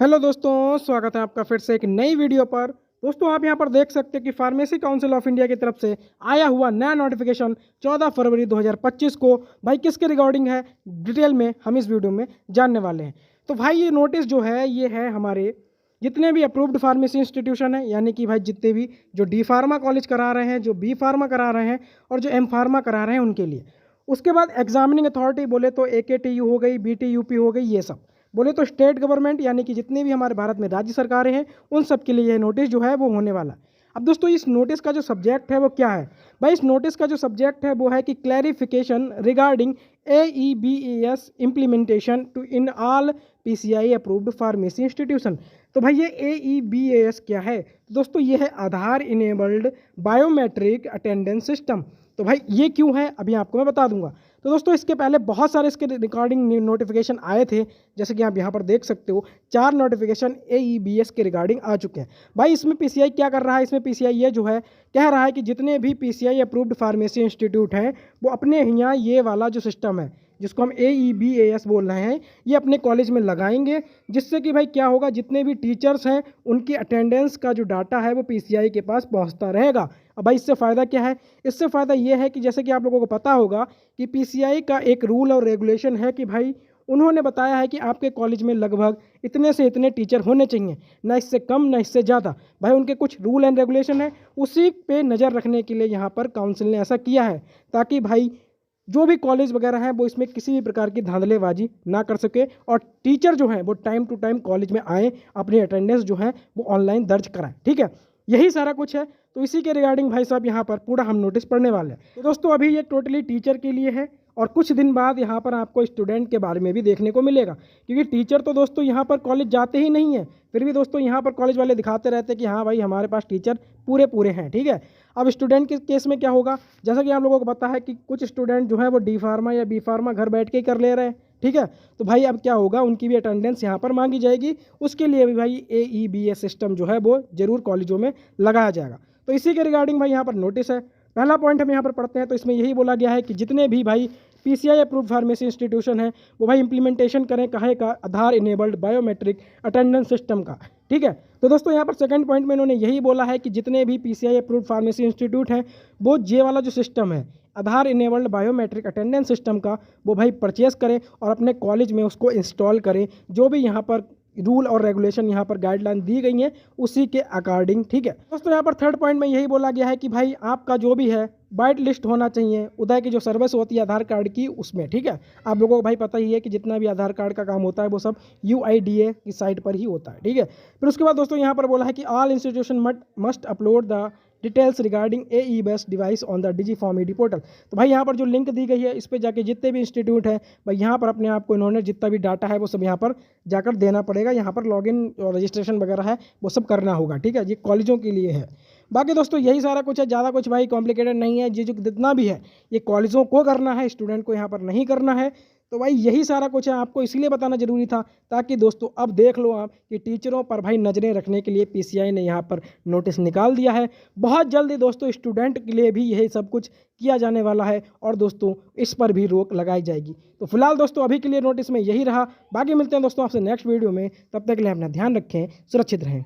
Hello दोस्तों, स्वागत है आपका फिर से एक नई वीडियो पर। दोस्तों आप यहां पर देख सकते हैं कि फार्मेसी काउंसिल ऑफ इंडिया की तरफ से आया हुआ नया नोटिफिकेशन 14 फरवरी 2025 को भाई किसके रिगार्डिंग है, डिटेल में हम इस वीडियो में जानने वाले हैं। तो भाई ये नोटिस जो है ये है हमारे जितने भी अप्रूव्ड फार्मेसी इंस्टीट्यूशन है, यानी कि भाई जितने भी जो डी फार्मा कॉलेज करा रहे हैं, जो बी फार्मा करा रहे हैं और जो एम फार्मा करा रहे हैं उनके लिए। उसके बाद एग्जामिनिंग अथॉरिटी बोले तो AKTU हो गई, BTUP हो गई, ये सब बोले तो स्टेट गवर्नमेंट यानी कि जितनी भी हमारे भारत में राज्य सरकारें हैं उन सब के लिए यह नोटिस जो है वो होने वाला है। अब दोस्तों इस नोटिस का जो सब्जेक्ट है वो क्या है, भाई इस नोटिस का जो सब्जेक्ट है वो है कि clarification regarding AEBAS implementation to in all PCI approved pharmacy institution. तो भाई ये AEBAS क्या है दोस्तों, ये है Aadhaar enabled biometric attendance system. तो भाई ये क्यों है अभी आपको मैं बता दूंगा। तो दोस्तों इसके पहले बहुत सारे इसके रिगार्डिंग नोटिफिकेशन आए थे, जैसे कि आप यहाँ पर देख सकते हो 4 नोटिफिकेशन AEBS के रिगार्डिंग आ चुके हैं। भाई इसमें PCI क्या कर रहा है, इसमें PCI ये जो है कह रहा है कि जितने भी PCI अप्रूव्ड फार्मेसी इंस्टीट्यूट हैं वो अपने यहाँ ये वाला जो सिस्टम है जिसको हम AEBAS बोल रहे हैं ये अपने कॉलेज में लगाएंगे, जिससे कि भाई क्या होगा, जितने भी टीचर्स हैं उनकी अटेंडेंस का जो डाटा है वो PCI के पास पहुंचता रहेगा। अब भाई इससे फ़ायदा क्या है, इससे फ़ायदा ये है कि जैसे कि आप लोगों को पता होगा कि PCI का एक रूल और रेगुलेशन है कि भाई उन्होंने बताया है कि आपके कॉलेज में लगभग इतने से इतने टीचर होने चाहिए, ना इससे कम ना इससे ज़्यादा। भाई उनके कुछ रूल एंड रेगुलेशन है, उसी पे नज़र रखने के लिए यहाँ पर काउंसिल ने ऐसा किया है ताकि भाई जो भी कॉलेज वगैरह हैं वो इसमें किसी भी प्रकार की धांधलेबाजी ना कर सके और टीचर जो हैं वो टाइम टू टाइम कॉलेज में आएँ, अपनी अटेंडेंस जो है वो ऑनलाइन दर्ज कराएं। ठीक है, यही सारा कुछ है। तो इसी के रिगार्डिंग भाई साहब यहाँ पर पूरा हम नोटिस पढ़ने वाले हैं। तो दोस्तों अभी ये टोटली टीचर के लिए है और कुछ दिन बाद यहाँ पर आपको स्टूडेंट के बारे में भी देखने को मिलेगा, क्योंकि टीचर तो दोस्तों यहाँ पर कॉलेज जाते ही नहीं है, फिर भी दोस्तों यहाँ पर कॉलेज वाले दिखाते रहते हैं कि हाँ भाई हमारे पास टीचर पूरे पूरे हैं। ठीक है, अब स्टूडेंट के केस में क्या होगा, जैसा कि आप लोगों को पता है कि कुछ स्टूडेंट जो है वो डी फार्मा या बी फार्मा घर बैठ के ही कर ले रहे हैं। ठीक है, तो भाई अब क्या होगा, उनकी भी अटेंडेंस यहाँ पर मांगी जाएगी, उसके लिए भी भाई AEBAS सिस्टम जो है वो जरूर कॉलेजों में लगाया जाएगा। तो इसी के रिगार्डिंग भाई यहाँ पर नोटिस है। पहला पॉइंट हम यहाँ पर पढ़ते हैं, तो इसमें यही बोला गया है कि जितने भी भाई PCI अप्रूव्ड फार्मेसी इंस्टीट्यूशन है वो भाई इंप्लीमेंटेशन करें कहे का आधार इनेबल्ड बायोमेट्रिक अटेंडेंस सिस्टम का। ठीक है, तो दोस्तों यहाँ पर सेकंड पॉइंट में इन्होंने यही बोला है कि जितने भी PCI अप्रूव्ड फार्मेसी इंस्टीट्यूट हैं वो ये वाला जो सिस्टम है Aadhaar enabled biometric attendance system का वो भाई परचेस करें और अपने कॉलेज में उसको इंस्टॉल करें। जो भी यहाँ पर रूल और रेगुलेशन यहाँ पर गाइडलाइन दी गई हैं उसी के अकॉर्डिंग। ठीक है दोस्तों, यहाँ पर थर्ड पॉइंट में यही बोला गया है कि भाई आपका जो भी है वाइट लिस्ट होना चाहिए उदय की जो सर्विस होती है आधार कार्ड की उसमें। ठीक है, आप लोगों को भाई पता ही है कि जितना भी आधार कार्ड का काम होता है वो सब UIDA की साइट पर ही होता है। ठीक है, फिर उसके बाद दोस्तों यहाँ पर बोला है कि all institution must upload the details regarding AEBAS device on the DigiFarm portal. तो भाई यहाँ पर जो लिंक दी गई है इस पर जाके जितने भी इंस्टीट्यूट है भाई यहाँ पर अपने आप को इन्होंने जितना भी डाटा है वो सब यहाँ पर जाकर देना पड़ेगा, यहाँ पर लॉगिन और रजिस्ट्रेशन वगैरह है वो सब करना होगा। ठीक है, ये कॉलेजों के लिए है। बाकी दोस्तों यही सारा कुछ है, ज़्यादा कुछ भाई कॉम्प्लिकेटेड नहीं है, ये जो जितना भी है ये कॉलेजों को करना है, स्टूडेंट को यहाँ पर नहीं करना है। तो भाई यही सारा कुछ है, आपको इसीलिए बताना जरूरी था ताकि दोस्तों अब देख लो आप कि टीचरों पर भाई नज़रें रखने के लिए PCI ने यहाँ पर नोटिस निकाल दिया है। बहुत जल्दी दोस्तों स्टूडेंट के लिए भी यही सब कुछ किया जाने वाला है और दोस्तों इस पर भी रोक लगाई जाएगी। तो फिलहाल दोस्तों अभी के लिए नोटिस में यही रहा, बाकी मिलते हैं दोस्तों आपसे नेक्स्ट वीडियो में, तब तक के लिए अपना ध्यान रखें, सुरक्षित रहें।